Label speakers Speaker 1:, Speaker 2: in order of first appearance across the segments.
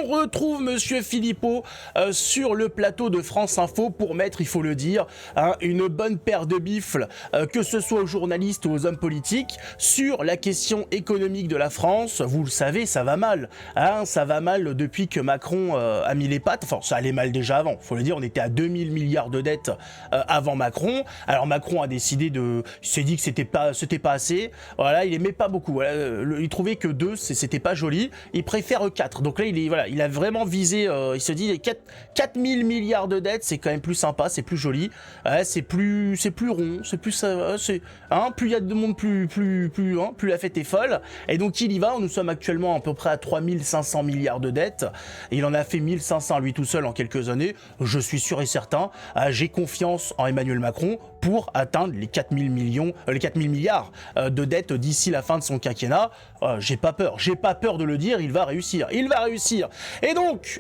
Speaker 1: on retrouve Monsieur Philippot sur le plateau de France Info pour mettre, il faut le dire, une bonne paire de bifles, que ce soit aux journalistes ou aux hommes politiques, sur la question économique de la France. Vous le savez, ça va mal. Ça va mal depuis que Macron a mis les pattes. Enfin, ça allait mal déjà avant, il faut le dire, on était à 2000 milliards de dettes avant Macron. Alors Macron a décidé il s'est dit que c'était pas assez. Voilà, il aimait pas beaucoup. Voilà, il trouvait que 2, c'était pas joli. Il préfère 4. Donc là, il a vraiment visé, il se dit 4000 milliards de dettes, c'est quand même plus sympa, c'est plus joli. C'est plus rond, c'est plus plus il y a de monde, plus la fête est folle. Et donc il y va. Nous sommes actuellement à peu près à 3500 milliards de dettes. Et il en a fait 1500 lui tout seul en quelques années. Je suis sûr et certain. J'ai confiance en Emmanuel Macron pour atteindre les 4000 milliards de dettes d'ici la fin de son quinquennat. J'ai pas peur de le dire, il va réussir. Et donc,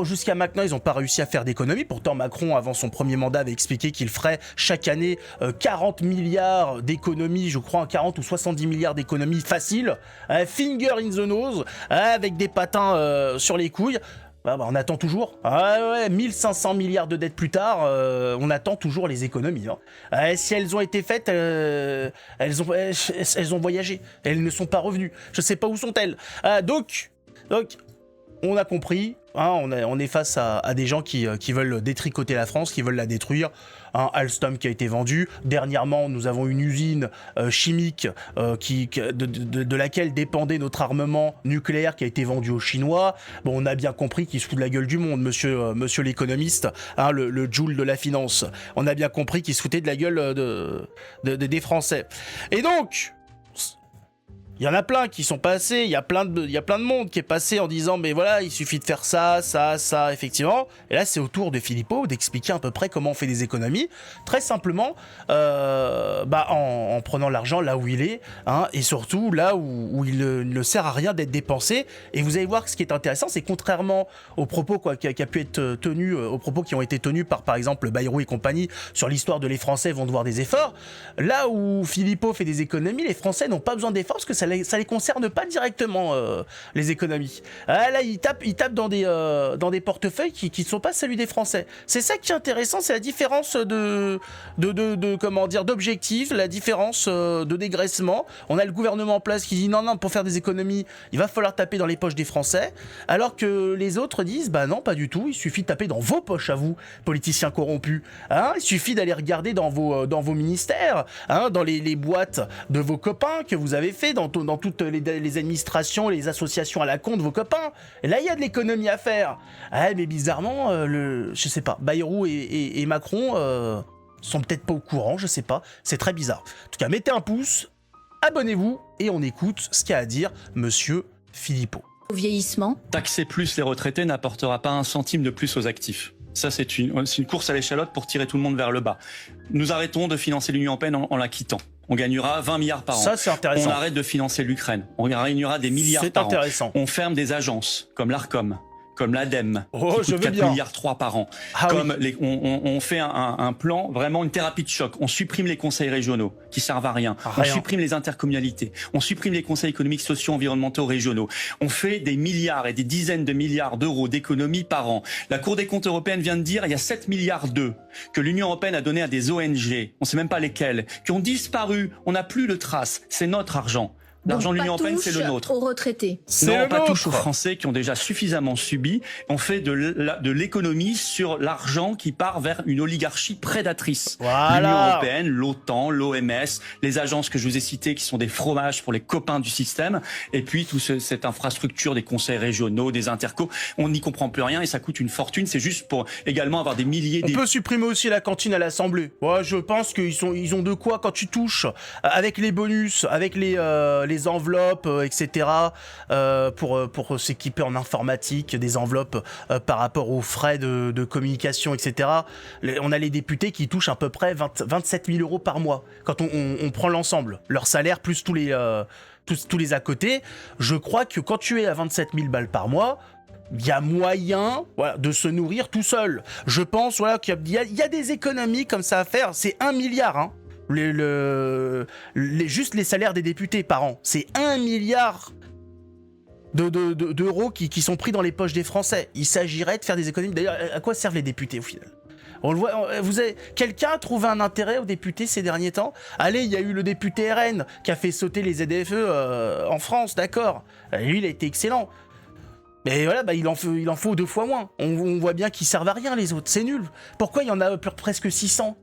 Speaker 1: jusqu'à maintenant, ils n'ont pas réussi à faire d'économies. Pourtant, Macron, avant son premier mandat, avait expliqué qu'il ferait chaque année 40 milliards d'économies, je crois, 40 ou 70 milliards d'économies faciles, finger in the nose, avec des patins sur les couilles. On attend toujours. 1500 milliards de dettes plus tard, on attend toujours les économies. Si elles ont été faites, elles ont voyagé. Elles ne sont pas revenues. Je sais pas où sont-elles. Donc, on a compris. On est face à des gens qui veulent détricoter la France, qui veulent la détruire. Alstom qui a été vendu. Dernièrement, nous avons une usine chimique de laquelle dépendait notre armement nucléaire qui a été vendu aux Chinois. Bon, on a bien compris qu'il se fout de la gueule du monde, monsieur l'économiste, le Joule de la finance. On a bien compris qu'il se foutait de la gueule des Français. Et donc, il y en a plein qui sont passés, il y a plein de monde qui est passé en disant mais voilà, il suffit de faire ça, effectivement. Et là, c'est au tour de Philippot d'expliquer à peu près comment on fait des économies. Très simplement, en prenant l'argent là où il est, et surtout là où il ne sert à rien d'être dépensé. Et vous allez voir que ce qui est intéressant, c'est contrairement aux propos qui a pu être tenus, aux propos qui ont été tenus par exemple Bayrou et compagnie sur l'histoire de les Français vont devoir des efforts. Là où Philippot fait des économies, les Français n'ont pas besoin d'efforts parce que ça les concerne pas directement, les économies. Là, il tape dans des portefeuilles qui ne sont pas celui des Français. C'est ça qui est intéressant, c'est la différence d'objectifs, la différence de dégraissement. On a le gouvernement en place qui dit non, pour faire des économies, il va falloir taper dans les poches des Français, alors que les autres disent non, pas du tout, il suffit de taper dans vos poches à vous, politiciens corrompus. Il suffit d'aller regarder dans vos ministères, dans les boîtes de vos copains que vous avez fait, dans toutes les administrations, les associations à la con de vos copains. Et là, il y a de l'économie à faire. Mais bizarrement, je sais pas, Bayrou et Macron sont peut-être pas au courant, je sais pas. C'est très bizarre. En tout cas, mettez un pouce, abonnez-vous et on écoute ce qu'a à dire Monsieur Philippot.
Speaker 2: Au vieillissement.
Speaker 3: Taxer plus les retraités n'apportera pas un centime de plus aux actifs. Ça, c'est une course à l'échalote pour tirer tout le monde vers le bas. Nous arrêtons de financer l'Union européenne en la quittant. On gagnera 20 milliards par an.
Speaker 1: Ça, c'est intéressant.
Speaker 3: On arrête de financer l'Ukraine. On réunira des milliards par an.
Speaker 1: C'est intéressant.
Speaker 3: On ferme des agences comme l'Arcom, comme l'ADEME, qui coûte 4 milliards 3 par an. On fait un plan, vraiment une thérapie de choc. On supprime les conseils régionaux qui servent à rien. On supprime les intercommunalités. On supprime les conseils économiques, sociaux, environnementaux régionaux. On fait des milliards et des dizaines de milliards d'euros d'économies par an. La Cour des comptes européenne vient de dire il y a 7 milliards d'euros que l'Union européenne a donné à des ONG, on ne sait même pas lesquelles, qui ont disparu. On n'a plus de traces. C'est notre argent. L'argent de l'Union européenne, c'est le nôtre.
Speaker 2: Aux retraités.
Speaker 3: Non, pas touche aux Français qui ont déjà suffisamment subi. On fait de l'économie sur l'argent qui part vers une oligarchie prédatrice.
Speaker 1: Voilà.
Speaker 3: L'Union européenne, l'OTAN, l'OMS, les agences que je vous ai citées qui sont des fromages pour les copains du système. Et puis cette infrastructure des conseils régionaux, des intercos. On n'y comprend plus rien et ça coûte une fortune. C'est juste pour également avoir des milliers...
Speaker 1: On peut supprimer aussi la cantine à l'Assemblée. Ouais, je pense qu'ils ont de quoi quand tu touches avec les bonus, avec les enveloppes, etc. Pour s'équiper en informatique, des enveloppes par rapport aux frais de communication, etc. On a les députés qui touchent à peu près 27 000 euros par mois. Quand on prend l'ensemble, leur salaire plus tous les à côté, je crois que quand tu es à 27 000 balles par mois, il y a moyen de se nourrir tout seul. Je pense qu'il y a des économies comme ça à faire. C'est 1 milliard, juste les salaires des députés par an, c'est 1 milliard d'euros qui sont pris dans les poches des Français. Il s'agirait de faire des économies. D'ailleurs, à quoi servent les députés au final ? On le voit, quelqu'un a trouvé un intérêt aux députés ces derniers temps ? Allez, il y a eu le député RN qui a fait sauter les ZFE en France, d'accord. Lui, il a été excellent. Mais voilà, il en faut 2 fois moins. On voit bien qu'ils servent à rien, les autres. C'est nul. Pourquoi il y en a presque 600 ?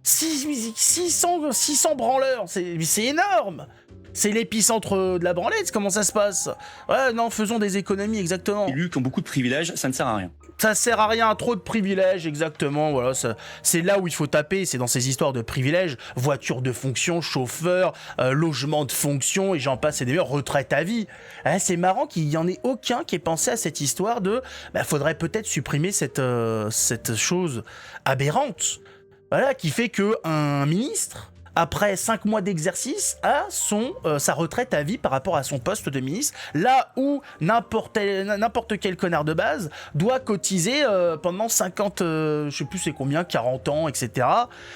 Speaker 1: 600 branleurs, c'est énorme. C'est l'épicentre de la branlette, comment ça se passe ? Ouais, non, faisons des économies, exactement.
Speaker 3: Les élus qui ont beaucoup de privilèges, ça ne sert à rien.
Speaker 1: Ça sert à rien, trop de privilèges, exactement, voilà, c'est là où il faut taper, c'est dans ces histoires de privilèges, voiture de fonction, chauffeur, logement de fonction, et j'en passe, et d'ailleurs, retraite à vie. C'est marrant qu'il y en ait aucun qui ait pensé à cette histoire de, faudrait peut-être supprimer cette chose aberrante, voilà, qui fait que un ministre, après 5 mois d'exercice, a sa retraite à vie par rapport à son poste de ministre, là où n'importe quel connard de base doit cotiser pendant 50, je sais plus c'est combien, 40 ans, etc.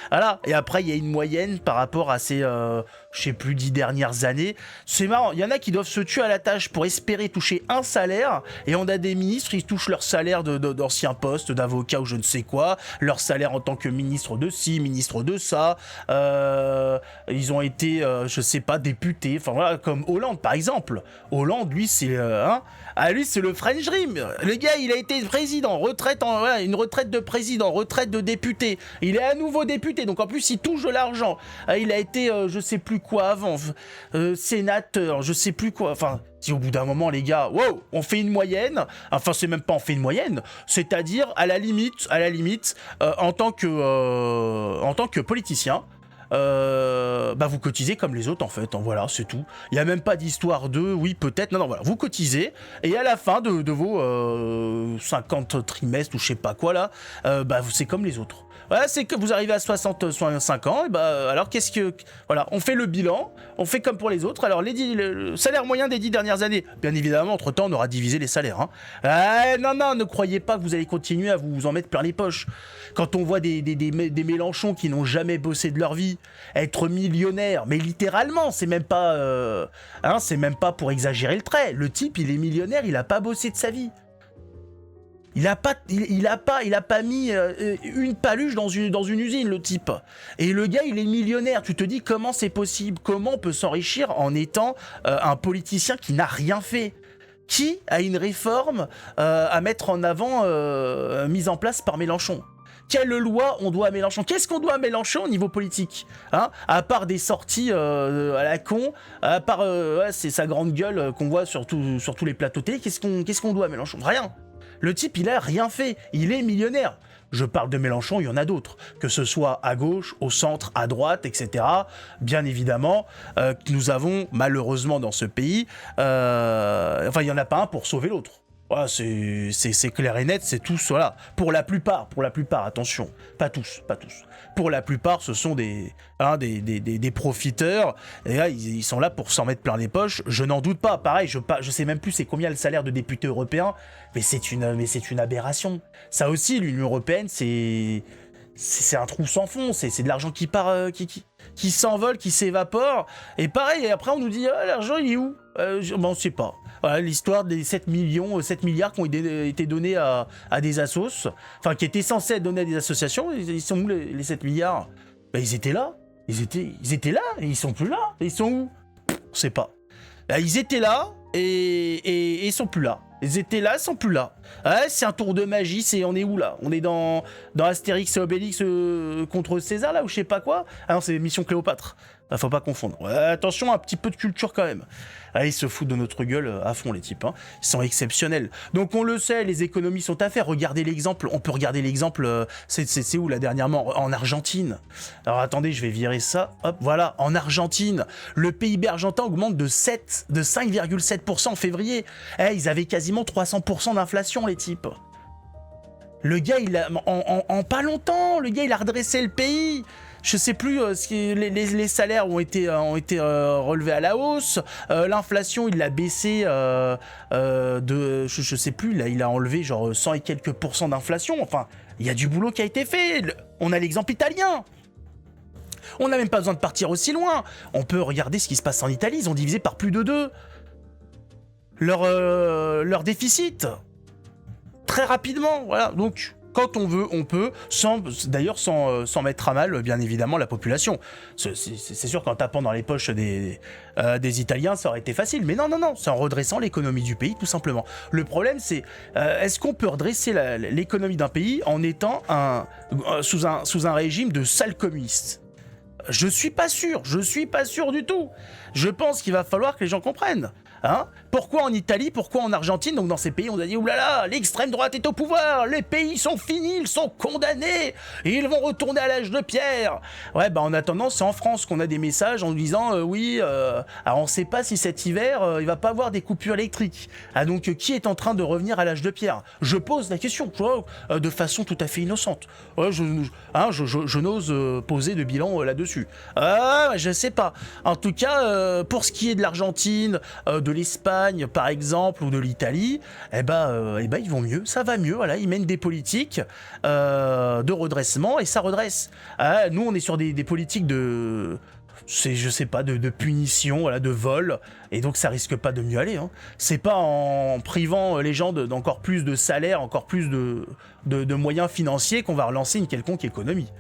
Speaker 1: Voilà. Et après, il y a une moyenne par rapport à ces, je sais plus, 10 dernières années. C'est marrant, il y en a qui doivent se tuer à la tâche pour espérer toucher un salaire, et on a des ministres, ils touchent leur salaire d'anciens postes, d'avocat ou je ne sais quoi, leur salaire en tant que ministre de ci, ministre de ça, ils ont été, je sais pas, députés, enfin voilà, comme Hollande par exemple. Hollande, lui, c'est c'est le French Dream. Le gars, il a été président, une retraite de président, retraite de député. Il est à nouveau député, donc en plus, il touche de l'argent. Il a été, je sais plus quoi avant, sénateur, je sais plus quoi, enfin... Si au bout d'un moment, les gars, wow, on fait une moyenne, enfin c'est même pas on fait une moyenne, c'est-à-dire à la limite, en tant que politicien, vous cotisez comme les autres en fait, voilà, c'est tout. Il y a même pas d'histoire de oui peut-être, non voilà, vous cotisez et à la fin de vos 50 trimestres ou je sais pas quoi là, c'est comme les autres. Voilà, c'est que vous arrivez à 65 ans, et alors qu'est-ce que... Voilà, on fait le bilan, on fait comme pour les autres. Alors, le salaire moyen des 10 dernières années, bien évidemment, entre-temps, on aura divisé les salaires. Non, ne croyez pas que vous allez continuer à vous en mettre plein les poches. Quand on voit des Mélenchons qui n'ont jamais bossé de leur vie, être millionnaires, mais littéralement, c'est même pas pour exagérer le trait. Le type, il est millionnaire, il a pas bossé de sa vie. Il a pas mis une paluche dans une usine, le type. Et le gars, il est millionnaire. Tu te dis comment c'est possible ? Comment on peut s'enrichir en étant un politicien qui n'a rien fait ? Qui a une réforme à mettre en avant mise en place par Mélenchon ? Quelle loi on doit à Mélenchon ? Qu'est-ce qu'on doit à Mélenchon au niveau politique ? À part des sorties à la con, à part c'est sa grande gueule qu'on voit sur tous les plateaux télé, qu'est-ce qu'on doit à Mélenchon ? Rien. Le type, il a rien fait, il est millionnaire. Je parle de Mélenchon, il y en a d'autres, que ce soit à gauche, au centre, à droite, etc. Bien évidemment, nous avons malheureusement dans ce pays, il n'y en a pas un pour sauver l'autre. Voilà, c'est clair et net, c'est tous, voilà. Pour la plupart, attention, pas tous. Pour la plupart, ce sont des profiteurs, et là, ils sont là pour s'en mettre plein les poches, je n'en doute pas. Pareil, je sais même plus c'est combien le salaire de député européen, mais c'est une aberration. Ça aussi, l'Union européenne, c'est un trou sans fond, c'est de l'argent qui part, qui s'envole, qui s'évapore, et pareil, et après on nous dit, l'argent il est où ? On sait pas. Voilà, l'histoire des 7 milliards qui ont été donnés à des assos, enfin qui étaient censés être donnés à des associations. Ils sont où les 7 milliards ? Ils étaient là. Ils étaient là et ils sont plus là. Ils sont où ? On sait pas. Ils étaient là et ils sont plus là. Ils étaient là, ils sont plus là. C'est un tour de magie, on est où là ? On est dans Astérix et Obélix contre César là ou je sais pas quoi ? Ah non, c'est Mission Cléopâtre. Faut pas confondre. Attention, un petit peu de culture quand même. Ils se foutent de notre gueule à fond les types. Ils sont exceptionnels. Donc on le sait, les économies sont à faire. Regardez l'exemple. On peut regarder l'exemple. C'est où là dernièrement ? En Argentine. Alors attendez, je vais virer ça. Hop, voilà. En Argentine, le PIB argentin augmente de 5,7% en février. Ils avaient quasiment 300% d'inflation les types. Le gars, en pas longtemps, le gars il a redressé le pays. Je sais plus, les salaires ont été relevés à la hausse. L'inflation, il l'a baissé je sais plus, là, il a enlevé genre 100 et quelques % d'inflation. Enfin, il y a du boulot qui a été fait. On a l'exemple italien. On n'a même pas besoin de partir aussi loin. On peut regarder ce qui se passe en Italie. Ils ont divisé par plus de 2. leur déficit très rapidement. Voilà, donc quand on veut, on peut, sans mettre à mal, bien évidemment, la population. C'est sûr qu'en tapant dans les poches des Italiens, ça aurait été facile. Mais non, c'est en redressant l'économie du pays, tout simplement. Le problème, c'est, est-ce qu'on peut redresser l'économie d'un pays en étant sous un régime de sale communiste ? Je suis pas sûr du tout. Je pense qu'il va falloir que les gens comprennent. Hein ? Pourquoi en Italie, pourquoi en Argentine, donc dans ces pays on a dit oulala, l'extrême droite est au pouvoir, les pays sont finis, ils sont condamnés, et ils vont retourner à l'âge de pierre. Ouais, en attendant, c'est en France qu'on a des messages en nous disant alors on sait pas si cet hiver il va pas avoir des coupures électriques. Ah donc qui est en train de revenir à l'âge de pierre ? Je pose la question, de façon tout à fait innocente. Ouais, je n'ose poser de bilan là-dessus. Je sais pas. En tout cas, pour ce qui est de l'Argentine, de l'Espagne par exemple ou de l'Italie, ils vont mieux, ça va mieux, voilà, ils mènent des politiques de redressement et ça redresse. Nous on est sur des politiques de punition, voilà, de vol, et donc ça risque pas de mieux aller. Hein. C'est pas en privant les gens d'encore plus de salaire, encore plus de moyens financiers qu'on va relancer une quelconque économie.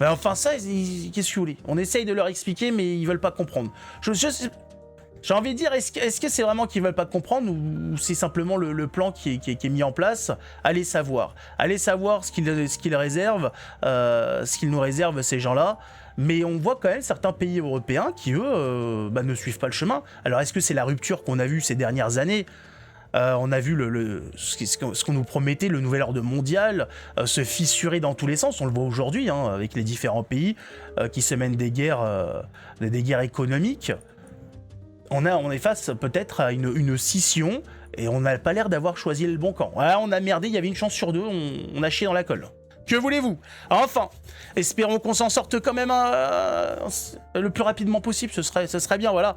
Speaker 1: Enfin ça, qu'est-ce que vous voulez ? On essaye de leur expliquer, mais ils veulent pas comprendre. J'ai envie de dire, est-ce que c'est vraiment qu'ils veulent pas comprendre ou c'est simplement le plan qui est mis en place ? Allez savoir ce qu'ils réservent, ce qu'ils nous réservent ces gens-là. Mais on voit quand même certains pays européens qui, eux, ne suivent pas le chemin. Alors est-ce que c'est la rupture qu'on a vue ces dernières années ? On a vu ce qu'on nous promettait, le nouvel ordre mondial, se fissurer dans tous les sens. On le voit aujourd'hui, hein, avec les différents pays qui se mènent des guerres économiques. On est face peut-être à une scission et on n'a pas l'air d'avoir choisi le bon camp. Voilà, on a merdé, il y avait une chance sur deux, on a chié dans la colle. Que voulez-vous ? Enfin, espérons qu'on s'en sorte quand même le plus rapidement possible, ce serait bien, voilà.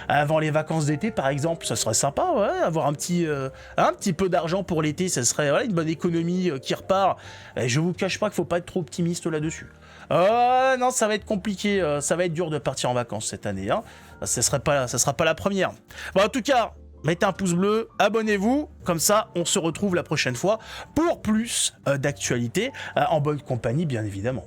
Speaker 1: Avant les vacances d'été, par exemple, ça serait sympa, ouais, avoir un petit peu d'argent pour l'été, ça serait une bonne économie qui repart. Et je vous cache pas qu'il faut pas être trop optimiste là-dessus. Non, ça va être compliqué, ça va être dur de partir en vacances cette année, hein. Ça sera pas la première. Bon, en tout cas, mettez un pouce bleu, abonnez-vous, comme ça on se retrouve la prochaine fois pour plus d'actualités en bonne compagnie bien évidemment.